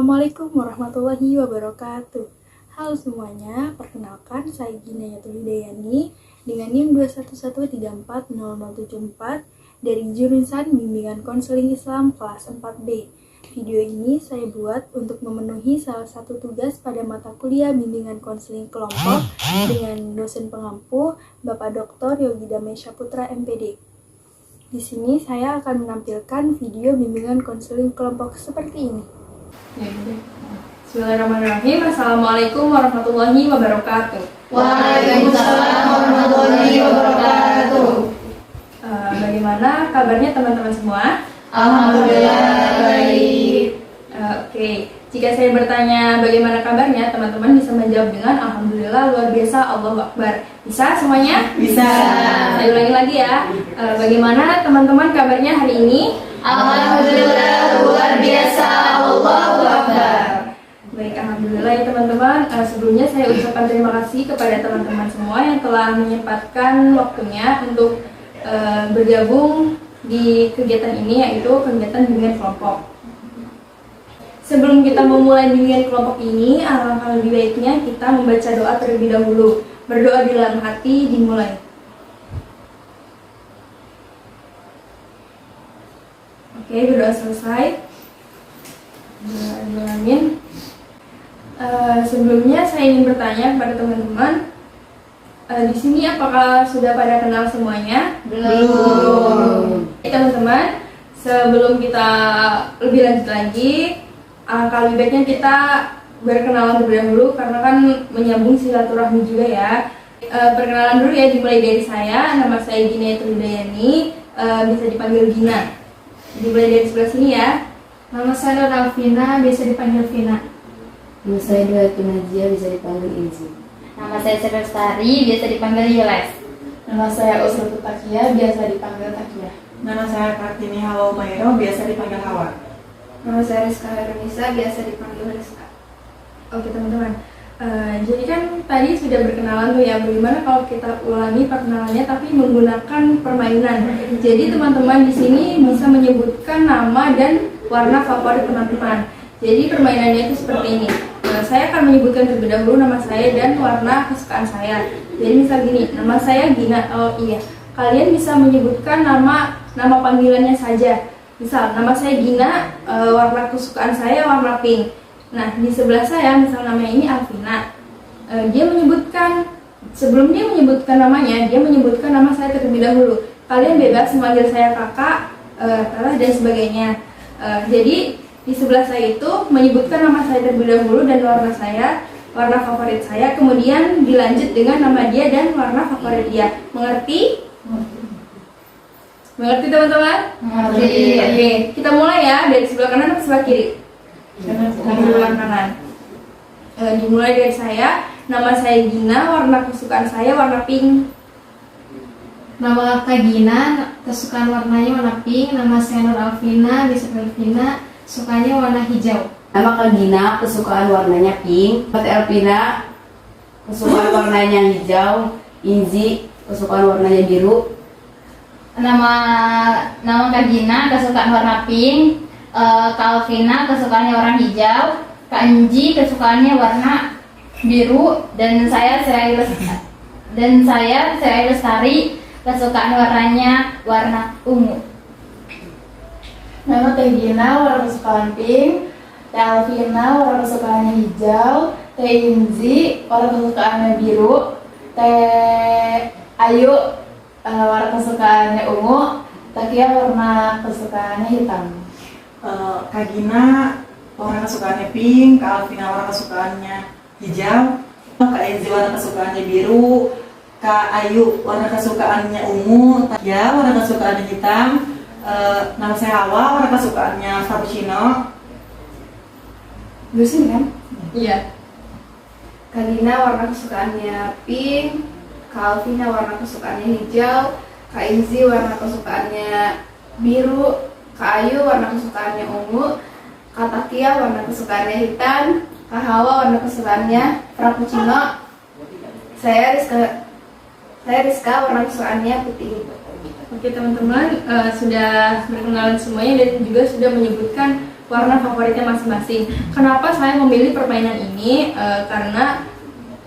Assalamualaikum warahmatullahi wabarakatuh. Halo semuanya, perkenalkan saya Gina Yatulidayani dengan NIM 211340074 dari jurusan Bimbingan Konseling Islam kelas 4B. Video ini saya buat untuk memenuhi salah satu tugas pada mata kuliah Bimbingan Konseling Kelompok dengan dosen pengampu Bapak Dr. Yogi Damesha Putra MPD. Di sini saya akan menampilkan video bimbingan konseling kelompok seperti ini. Bismillahirrahmanirrahim. Assalamualaikum warahmatullahi wabarakatuh. Waalaikumsalam warahmatullahi wabarakatuh. Bagaimana kabarnya teman-teman semua? Alhamdulillah baik. Oke. Jika saya bertanya bagaimana kabarnya, teman-teman bisa menjawab dengan Alhamdulillah luar biasa, Allahu Akbar. Bisa semuanya? Bisa. Saya ulangi lagi ya. Bagaimana teman-teman kabarnya hari ini? Alhamdulillah luar biasa, Allahu Akbar. Baik, alhamdulillah ya teman-teman. Sebelumnya saya ucapkan terima kasih kepada teman-teman semua yang telah menyempatkan waktunya untuk bergabung di kegiatan ini, yaitu kegiatan bimbingan kelompok. Sebelum kita memulai bimbingan kelompok ini, alangkah lebih baiknya kita membaca doa terlebih dahulu. Berdoa di dalam hati dimulai. Oke, berdoa selesai. Amin. Sebelumnya saya ingin bertanya kepada teman-teman, di sini apakah sudah pada kenal semuanya? Belum. Teman-teman, sebelum kita lebih lanjut lagi, alangkah lebih baiknya kita berkenalan terlebih dahulu karena kan menyambung silaturahmi juga ya. Perkenalan dulu ya, dimulai dari saya. Nama saya Gina Yatulidayani, bisa dipanggil Gina. Dimulai dari sebelah sini ya. Nama saya Alvina, biasa dipanggil Vina. Nama saya Dwi Najia, bisa dipanggil Inzi. Nama saya Sri Lestari, biasa dipanggil Yules. Nama saya Usrul Takia, biasa dipanggil Takia. Nama saya Kartini Hawaumairo, biasa dipanggil Hawa. Nama saya Rizka Herunisa, biasa dipanggil Rizka. Oke teman-teman, jadi kan tadi sudah berkenalan tuh ya. Bagaimana kalau kita ulangi perkenalannya tapi menggunakan permainan? Jadi teman-teman di sini bisa menyebutkan nama dan warna favorit teman-teman. Jadi permainannya itu seperti ini. Saya akan menyebutkan terlebih dahulu nama saya dan warna kesukaan saya. Jadi misal gini, nama saya Gina. Oh iya, kalian bisa menyebutkan nama panggilannya saja. Misal nama saya Gina, warna kesukaan saya warna pink. Nah di sebelah saya misal namanya ini Alvina. Dia menyebutkan, sebelum dia menyebutkan namanya, dia menyebutkan nama saya terlebih dahulu. Kalian bebas memanggil saya kakak, teteh dan sebagainya. Jadi di sebelah saya itu menyebutkan nama saya terlebih dahulu dan warna favorit saya, kemudian dilanjut dengan nama dia dan warna favorit dia. Mengerti? Mengerti teman-teman? Mengerti. Oke, kita mulai ya dari sebelah kanan atau sebelah kiri? Sebelah kanan. Dimulai dari saya. Nama saya Gina, warna kesukaan saya warna pink. Nama Kak Gina, kesukaan warnanya warna pink. Nama saya Nur Alvina, bisa Alvina, sukanya warna hijau. Nama Kak Gina, kesukaan warnanya pink. Mat Elvina, kesukaan warnanya hijau. Inzi, kesukaan warnanya biru. Nama Kak Gina, kesukaan warna pink. Kak Alvina, kesukaannya warna hijau. Kak Enji, kesukaannya warna biru. Dan saya Sri Lestari, kesukaan warnanya warna ungu. Nama Teh Gina, warna kesukaan pink. Teh Alvina, warna kesukaannya hijau. Teh Inzi, warna kesukaannya biru. Teh Ayu, warna kesukaannya ungu. Takia, warna kesukaannya hitam. Kak Gina, warna kesukaannya pink. Kak Alvina, warna kesukaannya hijau. Kak Enzi, warna kesukaannya biru. Kak Ayu, warna kesukaannya ungu. Ya, warna kesukaannya hitam. Nama saya Hawa, warna kesukaannya cappuccino. Lusin kan? Iya. Kak Gina, warna kesukaannya pink. Kak Alvina, warna kesukaannya hijau. Kak Inzi, warna kesukaannya biru. Kak Ayu, warna kesukaannya ungu. Kak Takia, warna kesukaannya hitam. Kak Hawa, warna kesukaannya frappuccino. Saya Rizka, warna kesukaannya putih. Oke teman-teman, sudah berkenalan semuanya dan juga sudah menyebutkan warna favoritnya masing-masing. Kenapa saya memilih permainan ini? Karena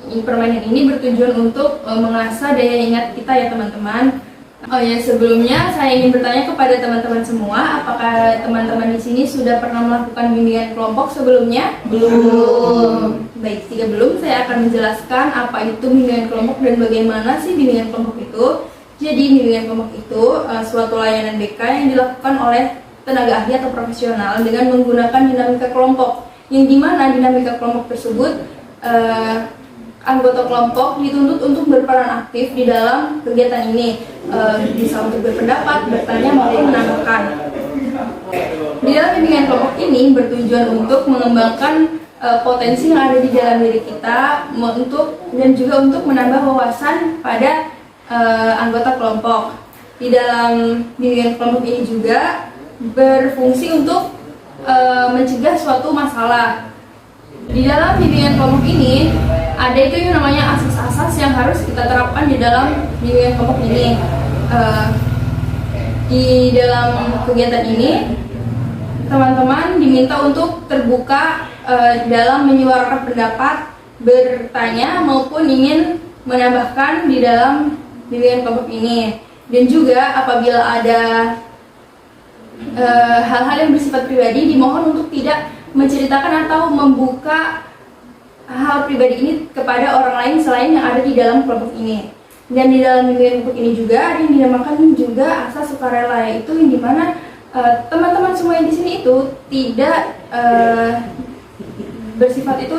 permainan ini bertujuan untuk mengasah daya ingat kita ya teman-teman. Oh ya, sebelumnya saya ingin bertanya kepada teman-teman semua, apakah teman-teman di sini sudah pernah melakukan bimbingan kelompok sebelumnya? Belum. Baik, jika belum, saya akan menjelaskan apa itu bimbingan kelompok dan bagaimana sih bimbingan kelompok itu. Jadi, bimbingan kelompok itu suatu layanan BK yang dilakukan oleh tenaga ahli atau profesional dengan menggunakan dinamika kelompok, yang dimana dinamika kelompok tersebut anggota kelompok dituntut untuk berperan aktif di dalam kegiatan ini, bisa untuk berpendapat, bertanya, maupun menambahkan. Di dalam bimbingan kelompok ini bertujuan untuk mengembangkan potensi yang ada di dalam diri kita dan juga untuk menambah wawasan pada anggota kelompok. Di dalam bimbingan kelompok ini juga berfungsi untuk mencegah suatu masalah. Di dalam bimbingan kelompok ini ada itu yang namanya asas-asas yang harus kita terapkan di dalam bimbingan kelompok ini. Di dalam kegiatan ini teman-teman diminta untuk terbuka dalam menyuarakan pendapat, bertanya maupun ingin menambahkan di dalam bimbingan kelompok ini. Dan juga apabila ada hal-hal yang bersifat pribadi, dimohon untuk tidak menceritakan atau membuka hal pribadi ini kepada orang lain selain yang ada di dalam kelompok ini. Dan di dalam bimbingan kelompok ini juga ada yang dinamakan juga asas sukarela, yaitu yang dimana teman-teman semua yang di sini itu tidak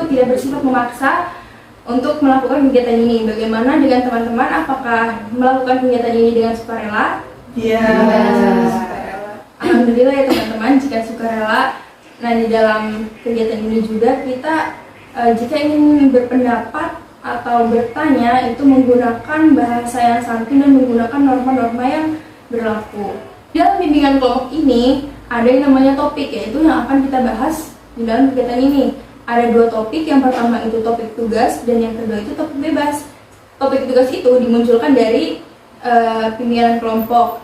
tidak bersifat memaksa untuk melakukan kegiatan ini. Bagaimana dengan teman-teman? Apakah melakukan kegiatan ini dengan sukarela? Iya. Alhamdulillah ya teman-teman, jika sukarela. Nah, di dalam kegiatan ini juga kita jika ingin berpendapat atau bertanya itu menggunakan bahasa yang santun dan menggunakan norma-norma yang berlaku. Di dalam bimbingan kelompok ini ada yang namanya topik, yaitu yang akan kita bahas di dalam kegiatan ini. Ada dua topik, yang pertama itu topik tugas dan yang kedua itu topik bebas. Topik tugas itu dimunculkan dari bimbingan kelompok.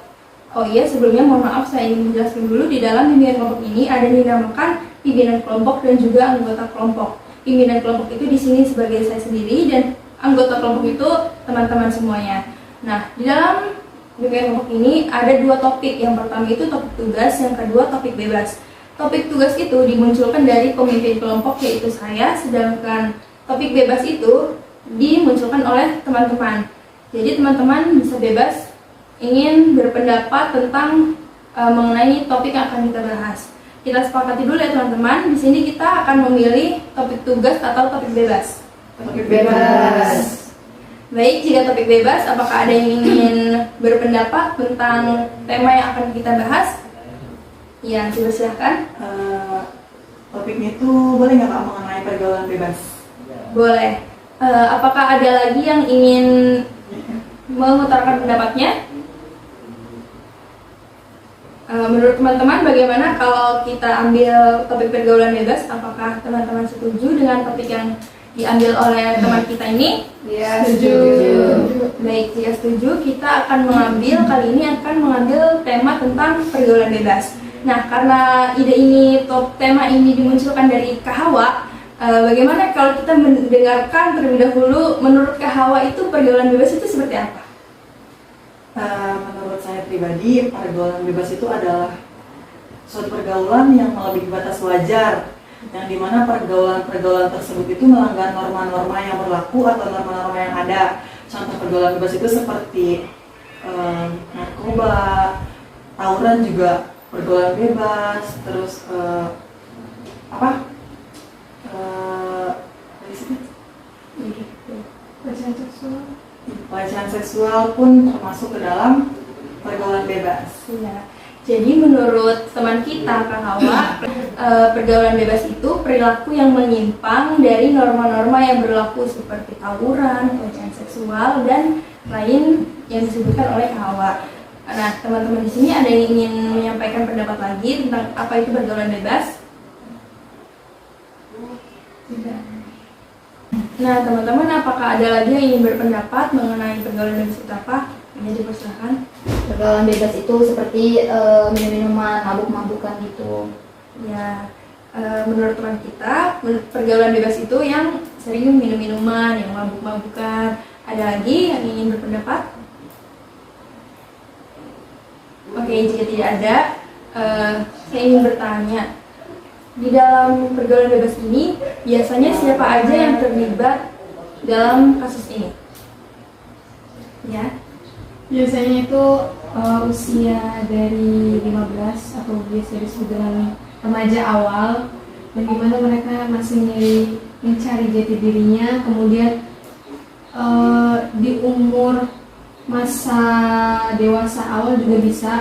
Oh iya, sebelumnya mohon maaf, saya ingin menjelaskan dulu. Di dalam bimbingan kelompok ini ada yang dinamakan pimpinan kelompok dan juga anggota kelompok. Pimpinan kelompok itu di sini sebagai saya sendiri dan anggota kelompok itu teman-teman semuanya. Nah, di dalam bimbingan kelompok ini ada dua topik. Yang pertama itu topik tugas, yang kedua topik bebas. Topik tugas itu dimunculkan dari pemimpin kelompok, yaitu saya, sedangkan topik bebas itu dimunculkan oleh teman-teman. Jadi teman-teman bisa bebas ingin berpendapat tentang mengenai topik yang akan kita bahas. Kita sepakati dulu ya teman-teman. Di sini kita akan memilih topik tugas atau topik bebas. Topik bebas. Baik, jika topik bebas, apakah ada yang ingin berpendapat tentang tema yang akan kita bahas? Ya, silakan. Topiknya itu boleh nggak Kak mengenai pergaulan bebas? Boleh. Apakah ada lagi yang ingin mengutarakan pendapatnya? Menurut teman-teman bagaimana kalau kita ambil topik pergaulan bebas? Apakah teman-teman setuju dengan topik yang diambil oleh teman kita ini? Ya, setuju. Baik, jika setuju, kita akan kali ini akan mengambil tema tentang pergaulan bebas. Nah, karena tema ini dimunculkan dari Kak Hawa, bagaimana kalau kita mendengarkan terlebih dahulu, menurut Kak Hawa itu pergaulan bebas itu seperti apa? Menurut saya pribadi, pergaulan bebas itu adalah suatu pergaulan yang melebihi batas wajar, yang dimana pergaulan tersebut itu melanggar norma-norma yang berlaku atau norma-norma yang ada. Contoh pergaulan bebas itu seperti narkoba, tawuran juga pergaulan bebas, terus pelecehan seksual pun termasuk ke dalam pergaulan bebas. Ya. Jadi menurut teman kita Kak Hawa, pergaulan bebas itu perilaku yang menyimpang dari norma-norma yang berlaku seperti tawuran, pelecehan seksual dan lain yang disebutkan oleh Kak Hawa. Nah, teman-teman di sini ada yang ingin menyampaikan pendapat lagi tentang apa itu pergaulan bebas? Tidak. Nah, teman-teman, apakah ada lagi yang ingin berpendapat mengenai pergaulan bebas itu apa? Ini dipersilakan. Pergaulan bebas itu seperti minum-minuman, mabuk-mabukan gitu. Ya, menurut teman kita, pergaulan bebas itu yang sering minum minuman, yang mabuk-mabukan. Ada lagi yang ingin berpendapat? Oke, jika tidak ada, saya ingin bertanya. Di dalam pergaulan bebas ini, biasanya siapa aja yang terlibat dalam kasus ini? Ya, Biasanya itu usia dari 15 atau biasa disebut dengan remaja awal, bagaimana mereka masih mencari jati dirinya, kemudian di umur masa dewasa awal juga bisa,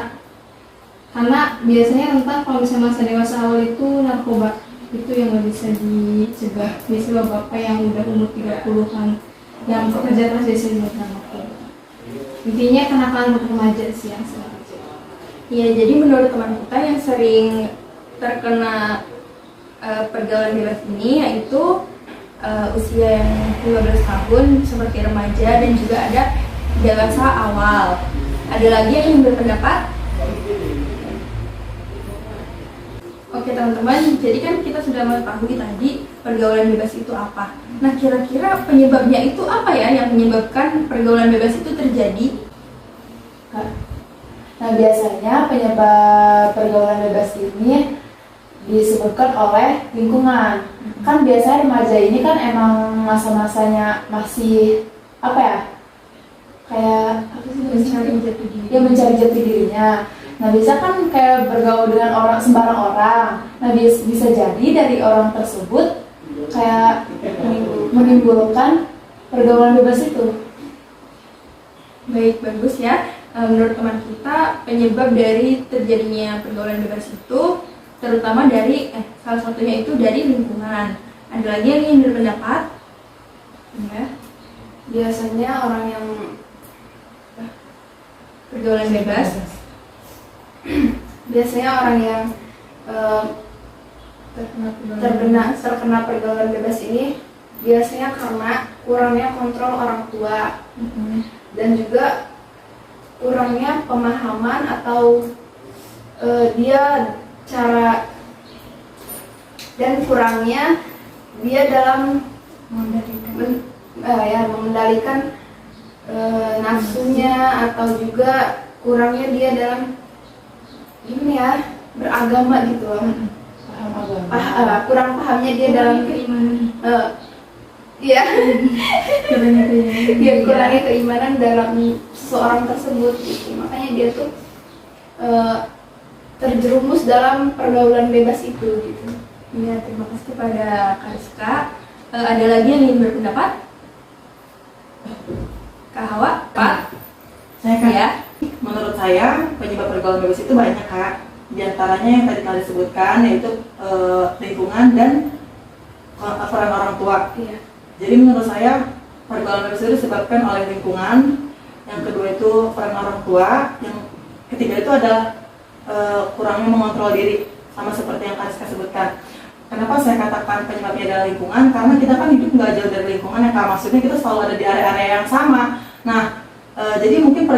karena biasanya rentan kalau misalnya masa dewasa awal itu narkoba itu yang nggak bisa dicegah. Biasanya bapak yang udah umur 30-an yang bekerja keras biasanya dengan narkoba. Intinya kenakalan remaja sih yang sering terjadi. ya, jadi menurut teman kita yang sering terkena pergaulan bebas ini yaitu usia yang 15 tahun seperti remaja dan juga ada dewasa awal. Ada lagi yang ingin berpendapat? Oke teman-teman, jadi kan kita sudah mengetahui tadi pergaulan bebas itu apa. Nah kira-kira penyebabnya itu apa ya yang menyebabkan pergaulan bebas itu terjadi? Nah, biasanya penyebab pergaulan bebas ini disebabkan oleh lingkungan. Kan biasanya remaja ini kan emang masa-masanya masih apa ya? Kayak apa sih, Mencari jati diri. dia mencari jati dirinya. Nah, bisa kan kayak bergaul dengan orang sembarang orang. Nah, bisa jadi dari orang tersebut kayak menimbulkan pergaulan bebas itu. Baik, bagus ya. Menurut teman kita, penyebab dari terjadinya pergaulan bebas itu terutama dari salah satunya itu dari lingkungan. Ada lagi yang ingin berpendapat? Ya, Biasanya orang yang pergaulan bebas. biasanya orang yang terkena pergaulan bebas ini biasanya karena kurangnya kontrol orang tua dan juga kurangnya pemahaman atau dia cara dan kurangnya dia dalam mengendalikan nafsunya atau juga kurangnya dia dalam gini ya beragama gitu loh. Kurang pahamnya dia dalam keimanan. Iya. Kurangnya Kurangnya keimanan dalam seseorang tersebut gitu. Makanya dia tuh terjerumus dalam pergaulan bebas itu gitu. Iya, terima kasih kepada Kak Rizka. Ada lagi yang ingin berpendapat? Kak Hawa? Pak? Saya kan, Ya. menurut saya penyebab pergaulan bebas itu banyak Kak. Di antaranya yang tadi kalian sebutkan yaitu lingkungan dan peran orang tua. Iya. Jadi menurut saya pergaulan bebas itu disebabkan oleh lingkungan. Yang kedua itu peran orang tua. Yang ketiga itu adalah kurangnya mengontrol diri, sama seperti yang Kak Rizka sebutkan. Kenapa saya katakan penyebabnya adalah lingkungan? Karena kita kan hidup nggak jauh dari lingkungan ya Kak. Maksudnya kita selalu ada di area-area yang sama. Nah, jadi mungkin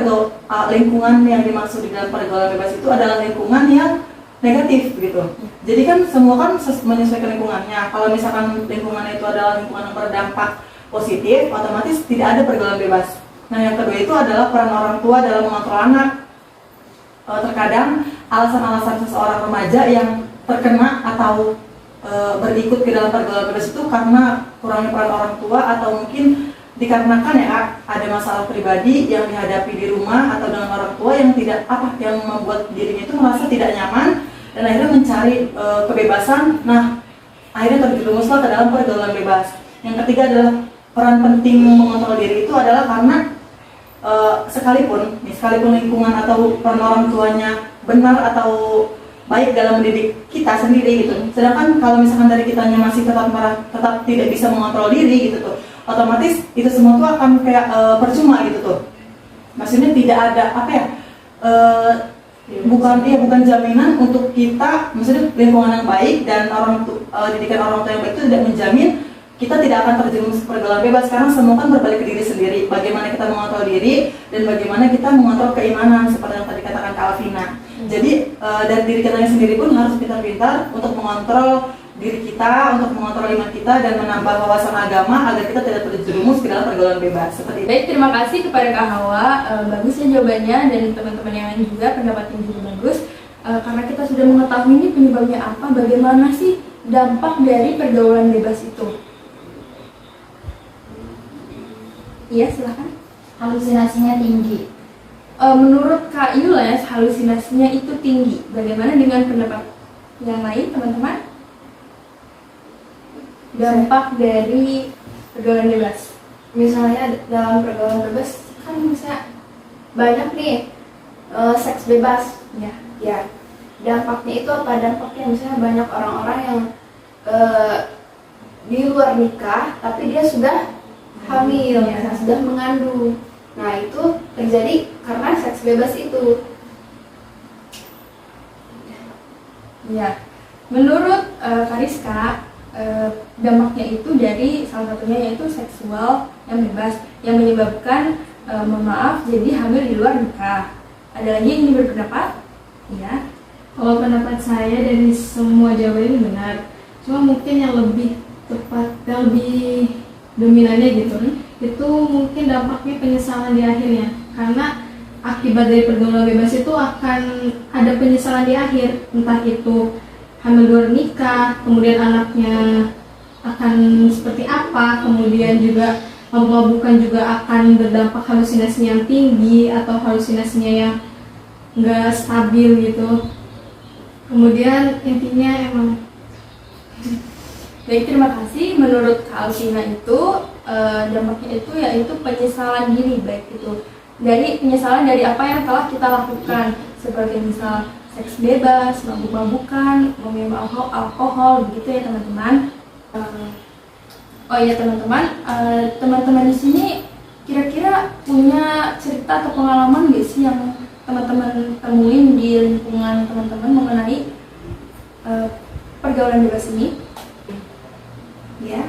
lingkungan yang dimaksud di dalam pergaulan bebas itu adalah lingkungan yang negatif gitu. Jadi kan semua kan menyesuaikan lingkungannya. Kalau misalkan lingkungan itu adalah lingkungan yang berdampak positif, otomatis tidak ada pergaulan bebas. Nah, yang kedua itu adalah peran orang tua dalam mengontrol anak. Terkadang alasan-alasan seseorang remaja yang terkena atau berikut ke dalam pergaulan bebas itu karena kurangnya peran orang tua atau mungkin dikarenakan ya Kak, ada masalah pribadi yang dihadapi di rumah atau dengan orang tua yang yang membuat dirinya itu merasa tidak nyaman dan akhirnya mencari kebebasan. Nah, akhirnya terjerumuslah ke dalam pergaulan bebas. Yang ketiga adalah peran penting mengontrol diri itu adalah karena sekalipun lingkungan atau peran orang tuanya benar atau baik dalam mendidik kita sendiri gitu. Sedangkan kalau misalkan dari kitanya masih tetap tidak bisa mengontrol diri gitu tuh, otomatis itu semua tuh akan kayak percuma gitu tuh. Maksudnya tidak ada bukan jaminan untuk kita, maksudnya lingkungan yang baik dan didikan orang tua yang baik itu tidak menjamin kita tidak akan terjerumus pergaulan bebas, karena semua kan berbalik ke diri sendiri. Bagaimana kita mengontrol diri dan bagaimana kita mengontrol keimanan seperti yang tadi katakan Kak Alvina. Jadi dan diri kitanya sendiri pun harus pintar-pintar untuk mengontrol diri kita, untuk mengontrol iman kita dan menambah wawasan agama agar kita tidak terjerumus ke dalam pergaulan bebas seperti itu. Baik, terima kasih kepada Kak Hawa. Bagusnya jawabannya, dan teman-teman yang lain juga pendapatnya juga bagus. Karena kita sudah mengetahui ini penyebabnya apa, bagaimana sih dampak dari pergaulan bebas itu. Iya, silakan. Halusinasinya tinggi. Menurut Kak Yules, halusinasinya itu tinggi. Bagaimana dengan pendapat yang lain, teman-teman? Dampak dari pergaulan bebas. Misalnya dalam pergaulan bebas kan bisa banyak nih seks bebas. Ya, dampaknya itu apa? Dampaknya misalnya banyak orang-orang yang di luar nikah tapi dia sudah hamil, sudah mengandung. Nah, itu terjadi karena seks bebas itu. Ya, menurut Kariska, dampaknya itu dari salah satunya yaitu seksual yang bebas yang menyebabkan mohon maaf jadi hamil di luar nikah. Ada lagi yang ingin berpendapat? Ya. Kalau pendapat saya dari semua jawaban ini benar, cuma mungkin yang lebih tepat, yang lebih dominannya gitu, itu mungkin dampaknya penyesalan di akhirnya, karena akibat dari pergaulan bebas itu akan ada penyesalan di akhir, entah itu hamil di luar nikah, kemudian anaknya akan seperti apa, kemudian juga mabuk-mabukan juga akan berdampak halusinasinya yang tinggi atau halusinasinya yang nggak stabil gitu. Kemudian intinya emang Baik, terima kasih. Menurut Kak Alvina itu dampaknya itu yaitu penyesalan diri, baik itu dari penyesalan dari apa yang telah kita lakukan, seperti misal seks bebas, mabuk-mabukan, meminum alkohol, begitu ya teman-teman. Oh iya teman-teman, teman-teman di sini kira-kira punya cerita atau pengalaman nggak sih yang teman-teman temuin di lingkungan teman-teman mengenai pergaulan bebas ini? Ya.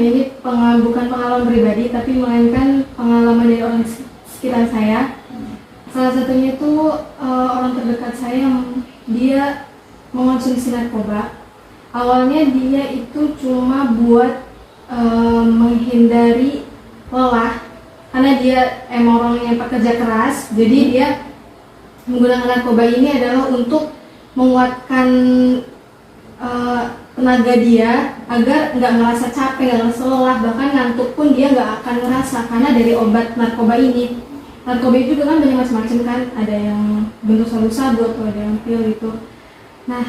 ini bukan pengalaman pribadi, tapi melainkan pengalaman dari orang sekitar saya. Salah satunya itu orang terdekat saya yang dia mengonsumsi narkoba. Awalnya dia itu cuma buat menghindari lelah, karena dia emang orangnya pekerja keras, jadi dia menggunakan narkoba ini adalah untuk menguatkan tenaga dia agar nggak ngerasa capek, nggak ngerasa lelah, bahkan ngantuk pun dia nggak akan ngerasa karena dari obat narkoba ini. Narkoba itu juga kan banyak macam-macam kan, ada yang bentuk sabu-sabu atau ada yang pil gitu. Nah,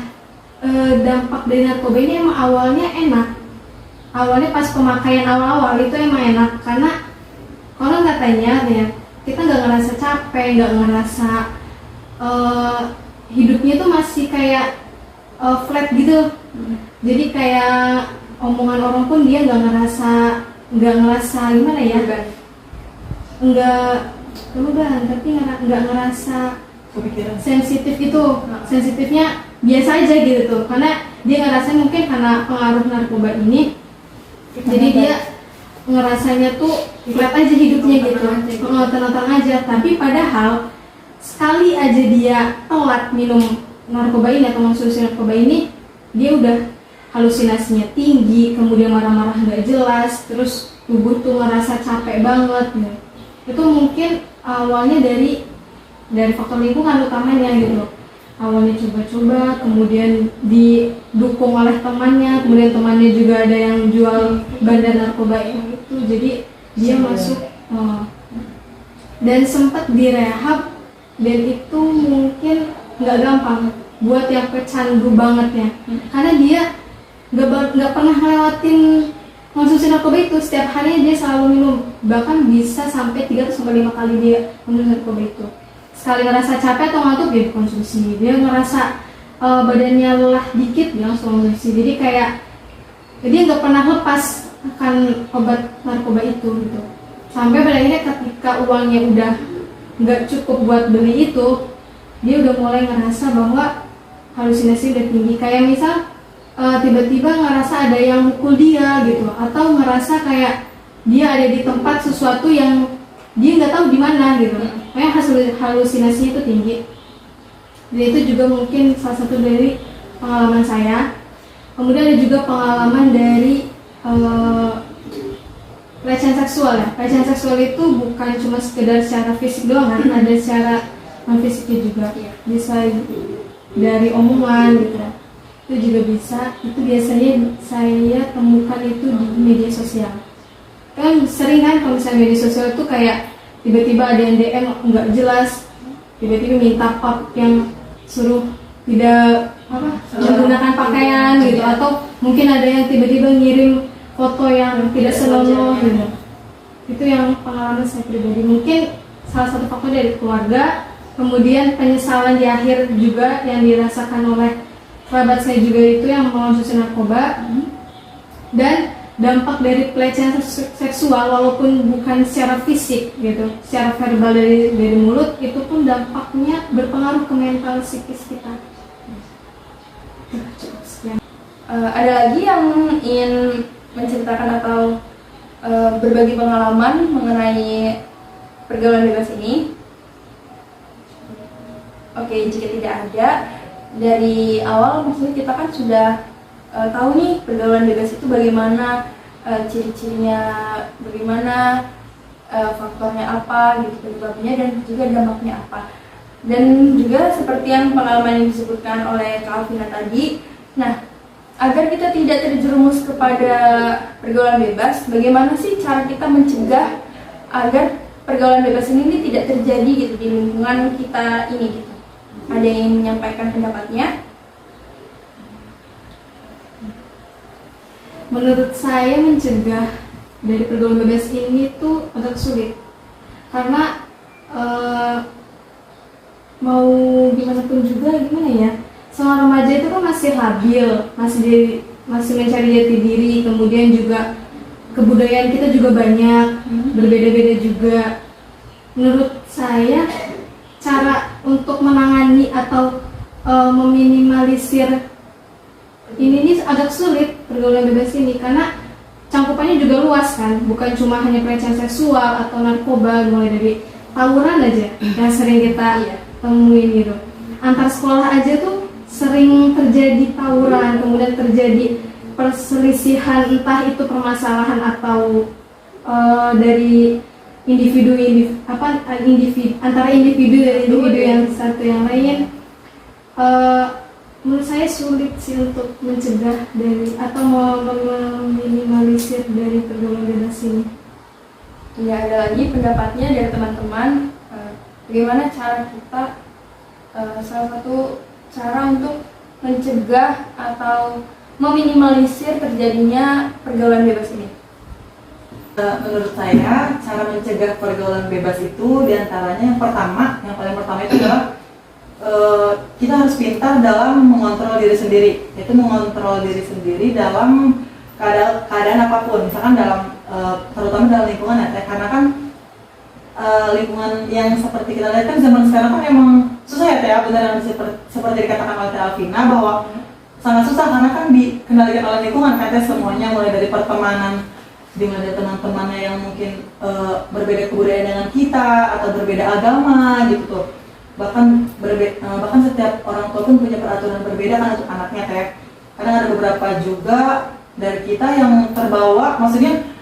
dampak dari narkoba ini emang awalnya enak. Awalnya pas pemakaian awal-awal itu emang enak karena kalau katanya ya kita nggak ngerasa capek, nggak ngerasa hidupnya tuh masih kayak flat gitu. Jadi kayak omongan orang pun dia nggak ngerasa gimana ya, nggak kemudahan, tapi nggak ngerasa Kepikiran. sensitif itu. Sensitifnya biasa aja gitu tuh, karena dia ngerasa mungkin karena pengaruh narkoba ini, jadi dia ngerasanya tuh flat aja hidupnya gitu, tenang-tenang aja. Tapi padahal sekali aja dia telat minum narkoba ini atau mengonsumsi narkoba ini, dia udah halusinasinya tinggi, kemudian marah-marah nggak jelas, terus tubuh tuh ngerasa capek banget gitu. Itu mungkin awalnya dari faktor lingkungan utamanya gitu loh. Awalnya coba-coba, kemudian didukung oleh temannya, kemudian temannya juga ada yang jual bandar narkoba itu, jadi dia masuk dan sempat direhab, dan itu mungkin nggak gampang buat yang pecandu banget ya, karena dia nggak pernah ngelewatin konsumsi narkoba itu. Setiap harinya dia selalu minum, bahkan bisa sampai 3-5 kali dia konsumsi narkoba itu. Sekali ngerasa capek atau ngantuk dia konsumsi, dia ngerasa badannya lelah dikit dia langsung konsumsi. Jadi kayak dia nggak pernah lepas akan obat narkoba itu gitu. Sampai pada akhirnya ketika uangnya udah nggak cukup buat beli itu, dia udah mulai ngerasa bahwa halusinasi udah tinggi. Kayak misal tiba-tiba ngerasa ada yang mukul dia gitu, atau ngerasa kayak dia ada di tempat sesuatu yang dia nggak tahu di mana gitu. Kayak halusinasinya itu tinggi. Dan itu juga mungkin salah satu dari pengalaman saya. Kemudian ada juga pengalaman dari pelecehan seksual ya. Pelecehan seksual itu bukan cuma sekedar secara fisik doang kan, ada secara non fisiknya juga. Bisa dari omongan gitu. Itu juga bisa. Itu biasanya saya temukan itu di media sosial. Kan sering kan kalau misalnya media sosial itu kayak tiba-tiba ada yang DM nggak jelas, tiba-tiba minta pap yang suruh tidak menggunakan pakaian gitu, atau mungkin ada yang tiba-tiba ngirim foto yang tidak senonoh gitu. Itu yang pengalaman saya pribadi. Mungkin salah satu faktor dari keluarga, kemudian penyesalan di akhir juga yang dirasakan oleh kerabat saya juga itu yang mengonsumsi narkoba, dan dampak dari pelecehan seksual walaupun bukan secara fisik gitu, secara verbal dari mulut, itu pun dampaknya berpengaruh ke mental psikis kita. Ada lagi yang ingin menceritakan atau berbagi pengalaman mengenai pergaulan bebas ini? Oke, jika tidak ada, dari awal maksudnya kita kan sudah tahu nih pergaulan bebas itu bagaimana, ciri-cirinya bagaimana, faktornya apa gitu, penyebabnya dan juga dampaknya apa. Dan juga seperti yang pengalaman yang disebutkan oleh Kak Alvina tadi. Nah, agar kita tidak terjerumus kepada pergaulan bebas, bagaimana sih cara kita mencegah agar pergaulan bebas ini tidak terjadi gitu di lingkungan kita ini gitu? Ada yang menyampaikan pendapatnya? Menurut saya mencegah dari pergaulan bebas ini tuh agak sulit, karena mau gimana pun juga gimana ya, seorang remaja itu kan masih labil, masih mencari jati diri, kemudian juga kebudayaan kita juga banyak, berbeda-beda juga. Menurut saya cara untuk menangani atau meminimalisir ini agak sulit pergaulan bebas ini, karena cangkupannya juga luas kan, bukan cuma hanya pelecehan seksual atau narkoba, mulai dari tawuran aja yang sering kita temuin gitu. Antar sekolah aja tuh sering terjadi tawuran, kemudian terjadi perselisihan, entah itu permasalahan atau dari individu antara individu dan individu yang satu yang lain. Menurut saya sulit sih untuk mencegah dari atau meminimalisir dari pergaulan bebas ini. Ya, ada lagi pendapatnya dari teman-teman, bagaimana cara kita, salah satu cara untuk mencegah atau meminimalisir terjadinya pergaulan bebas ini. Menurut saya, cara mencegah pergaulan bebas itu diantaranya yang paling pertama itu adalah kita harus pintar dalam mengontrol diri sendiri. Itu mengontrol diri sendiri dalam keadaan apapun, misalkan terutama dalam lingkungan ya, karena kan lingkungan yang seperti kita lihat kan zaman sekarang kan emang susah ya, benar seperti dikatakan oleh Alvina bahwa sangat susah karena kan dikendalikan oleh lingkungan, katanya semuanya mulai dari pertemanan, dimana ada teman-temannya yang mungkin berbeda kebudayaan dengan kita atau berbeda agama gitu tuh. Bahkan setiap orang tua pun punya peraturan berbeda kan untuk anaknya teh. Kadang ada beberapa juga dari kita yang terbawa, maksudnya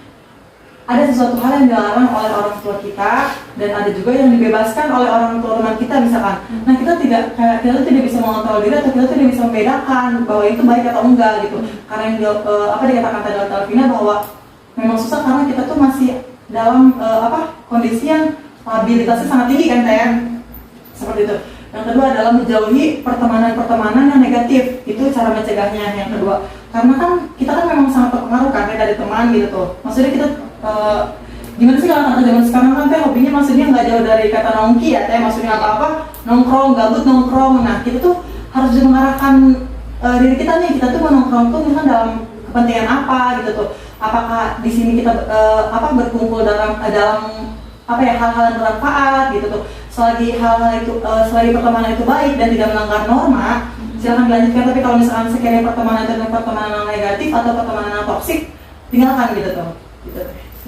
ada sesuatu hal yang dilarang oleh orang tua kita dan ada juga yang dibebaskan oleh orang tua teman kita misalkan. Nah, kita tidak bisa mengontrol diri atau kita tidak bisa membedakan bahwa itu baik atau enggak gitu. Karena yang dikatakan tadi oleh Alvina bahwa memang susah karena kita tuh masih dalam kondisi yang stabilitasnya sangat tinggi kan teh. Seperti itu. Yang kedua adalah menjauhi pertemanan-pertemanan yang negatif. Itu cara mencegahnya yang kedua. Karena kan kita kan memang sangat terpengaruh kan dari teman gitu tuh. Maksudnya kita gimana sih kalau anak zaman sekarang kan teh hobinya maksudnya nggak jauh dari kata nongki ya teh, maksudnya apa-apa nongkrong, gabut nongkrong. Nah, kita tuh harus juga mengarahkan diri kita nih, kita tuh mau nongkrong tuh misalkan dalam kepentingan apa gitu tuh. Apakah di sini kita berkumpul dalam hal-hal yang bermanfaat gitu tuh. Selagi pertemanan itu baik dan tidak melanggar norma, silakan dilanjutkan. Tapi kalau misalkan sekiranya pertemanan itu adalah pertemanan yang negatif atau pertemanan yang toksik, tinggalkan gitu tuh. Gitu.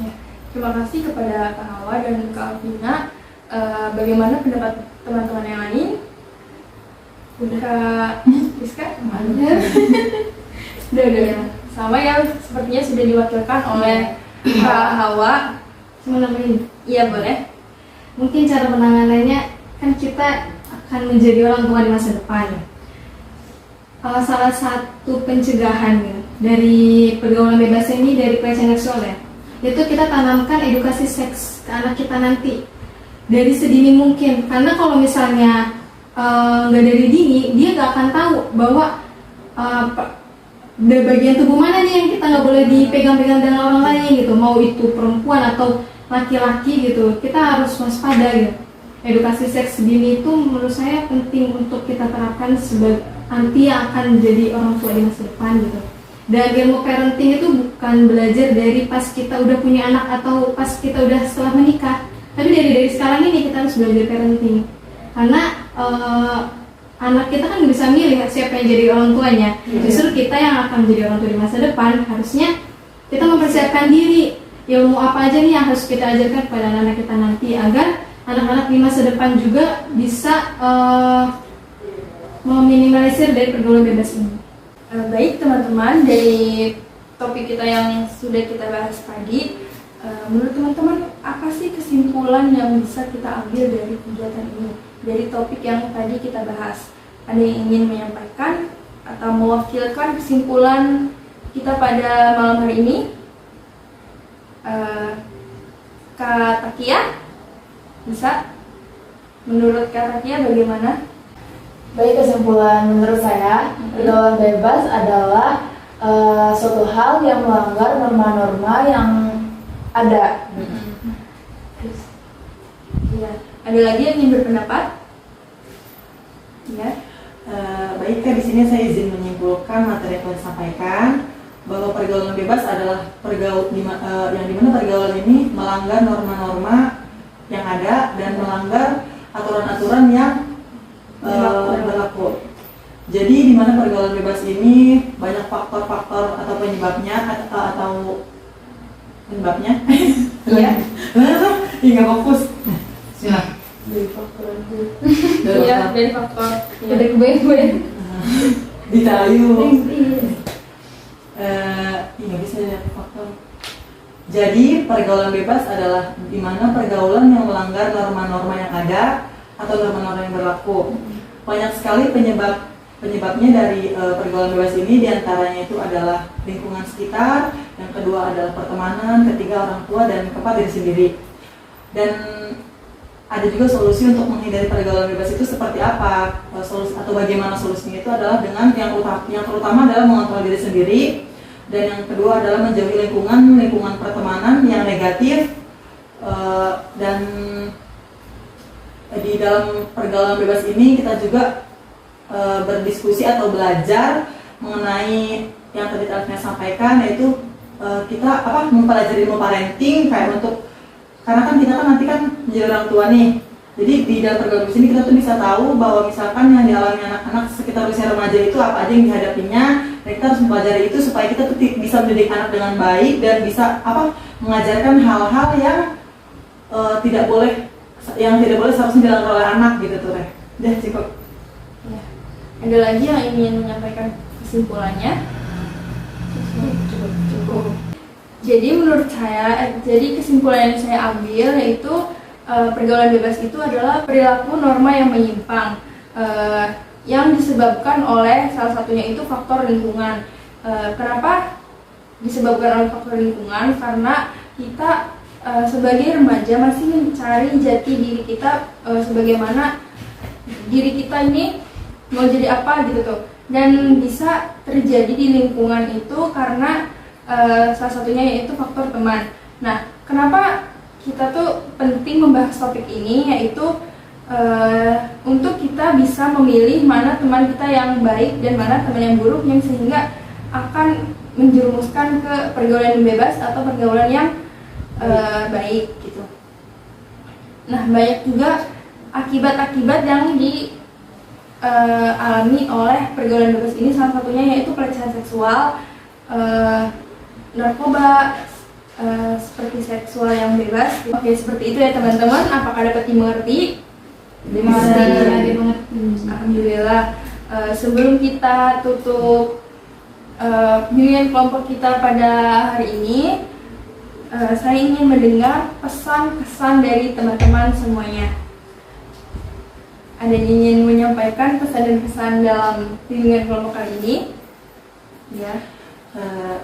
Ya, terima kasih kepada Kak Hawa dan Kak Alvina. Bagaimana pendapat teman-teman yang lain? Kak Rizka? Udah. Sama ya, sepertinya sudah diwakilkan oleh Kak Hawa. Cuma nambahin. Iya boleh. Mungkin cara penanganannya kan kita akan menjadi orang tua di masa depan. Salah satu pencegahan ya, dari pergaulan bebas ini dari pelecehan seksual ya, yaitu kita tanamkan edukasi seks ke anak kita nanti dari sedini mungkin. Karena kalau misalnya nggak dari dini, dia nggak akan tahu bahwa bagian tubuh mana nih yang kita nggak boleh dipegang-pegang dengan orang lain gitu, mau itu perempuan atau laki-laki gitu. Kita harus waspada gitu. Edukasi seks dini itu menurut saya penting untuk kita terapkan sebagai nanti yang akan menjadi orang tua di masa depan gitu. Dan ilmu parenting itu bukan belajar dari pas kita udah punya anak atau pas kita udah setelah menikah, tapi dari sekarang ini kita harus belajar parenting. Karena anak kita kan bisa milih siapa yang jadi orang tuanya. Justru kita yang akan menjadi orang tua di masa depan, harusnya kita mempersiapkan diri. Ilmu apa aja nih yang harus kita ajarkan kepada anak-anak kita nanti agar anak-anak di masa depan juga bisa meminimalisir dari pergaulan bebas ini. Baik teman-teman, dari topik kita yang sudah kita bahas tadi, menurut teman-teman apa sih kesimpulan yang bisa kita ambil dari kegiatan ini, dari topik yang tadi kita bahas? Ada yang ingin menyampaikan atau mewakilkan kesimpulan kita pada malam hari ini? Kak Takia, bisa? Menurut Kak Takia bagaimana? Baik, kesimpulan menurut saya, pergaulan bebas adalah suatu hal yang melanggar norma-norma yang ada. Ya. Ada lagi yang ingin berpendapat? Ya. Baik, Kak, di sini saya izin menyimpulkan materi yang telah disampaikan bahwa pergaulan bebas adalah yang dimana pergaulan ini melanggar norma-norma yang ada dan melanggar aturan-aturan yang berlaku. Jadi di mana pergaulan bebas ini banyak faktor-faktor atau penyebabnya Iya. Nggak fokus. Siap. Iya, dari faktor. Dari gue. Ditayu. Nggak bisa dari faktor. Jadi pergaulan bebas adalah di mana pergaulan yang melanggar norma-norma yang ada atau norma-norma yang berlaku. Banyak sekali penyebabnya dari pergaulan bebas ini, diantaranya itu adalah lingkungan sekitar, yang kedua adalah pertemanan, ketiga orang tua, dan keempat diri sendiri. Dan ada juga solusi untuk menghindari pergaulan bebas itu seperti apa, solusi atau bagaimana solusinya itu adalah dengan yang terutama adalah mengontrol diri sendiri, dan yang kedua adalah menjauhi lingkungan pertemanan yang negatif, dan di dalam pergaulan bebas ini kita juga berdiskusi atau belajar mengenai yang tadi Alvina sampaikan, yaitu kita mempelajari ilmu parenting karena kan kita kan nanti kan menjadi orang tua nih. Jadi di dalam pergaulan bebas ini kita tuh bisa tahu bahwa misalkan yang dialami anak-anak sekitar usia remaja itu apa aja yang dihadapinya, dan kita harus mempelajari itu supaya kita tuh bisa mendidik anak dengan baik dan bisa mengajarkan hal-hal yang tidak boleh seharusnya dilakukan oleh anak gitu tuh Teh. Udah cukup. Ya. Ada lagi yang ingin menyampaikan kesimpulannya? Cukup. Jadi menurut saya, jadi kesimpulan yang saya ambil yaitu pergaulan bebas itu adalah perilaku norma yang menyimpang yang disebabkan oleh salah satunya itu faktor lingkungan. Kenapa disebabkan oleh faktor lingkungan? Karena kita sebagai remaja masih mencari jati diri kita, sebagaimana diri kita ini mau jadi apa gitu tuh, dan bisa terjadi di lingkungan itu karena salah satunya yaitu faktor teman. Nah, kenapa kita tuh penting membahas topik ini, yaitu untuk kita bisa memilih mana teman kita yang baik dan mana teman yang buruk, yang sehingga akan menjerumuskan ke pergaulan bebas atau pergaulan yang baik gitu. Nah, banyak juga akibat-akibat yang dialami oleh pergaulan bebas ini, salah satunya yaitu pelecehan seksual, narkoba, seperti seksual yang bebas. Oke, seperti itu ya teman-teman. Apakah dapat dimengerti? Dimengerti. Alhamdulillah. Sebelum kita tutup bimbingan kelompok kita pada hari ini, saya ingin mendengar pesan-kesan dari teman-teman semuanya. Ada yang ingin menyampaikan pesan dan kesan dalam bimbingan kelompok kali ini? Ya.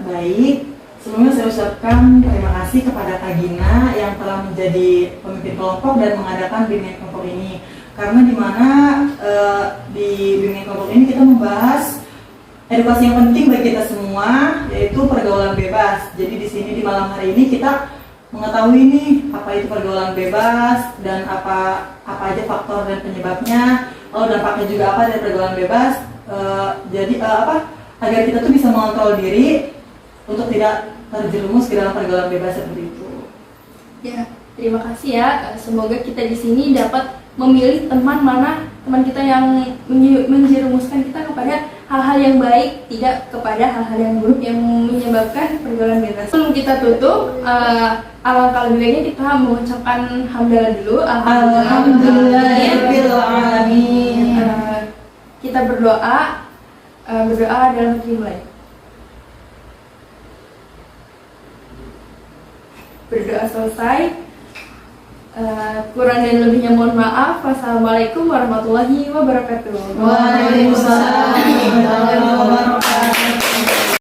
Baik, sebelumnya saya ucapkan terima kasih kepada Kak Gina yang telah menjadi pemimpin kelompok dan mengadakan bimbingan kelompok ini. Karena di mana di bimbingan kelompok ini kita membahas edukasi yang penting bagi kita semua, yaitu pergaulan bebas. Jadi di sini di malam hari ini kita mengetahui nih apa itu pergaulan bebas dan apa aja faktor dan penyebabnya, lalu dampaknya juga apa dari pergaulan bebas. Agar kita tuh bisa mengontrol diri untuk tidak terjerumus ke dalam pergaulan bebas seperti itu. Ya, terima kasih ya. Semoga kita di sini dapat memilih teman kita yang menjerumuskan kita kepada hal-hal yang baik, tidak kepada hal-hal yang buruk yang menyebabkan pergaulan bebas. Sebelum kita tutup, alangkah lebih baiknya kita mengucapkan hamdalah dulu. Alhamdulillahirrahmanirrahim. Kita berdoa dalam dimulai. Berdoa selesai. Kurang dan lebihnya mohon maaf. Wassalamualaikum warahmatullahi wabarakatuh. Waalaikumsalam warahmatullahi wabarakatuh.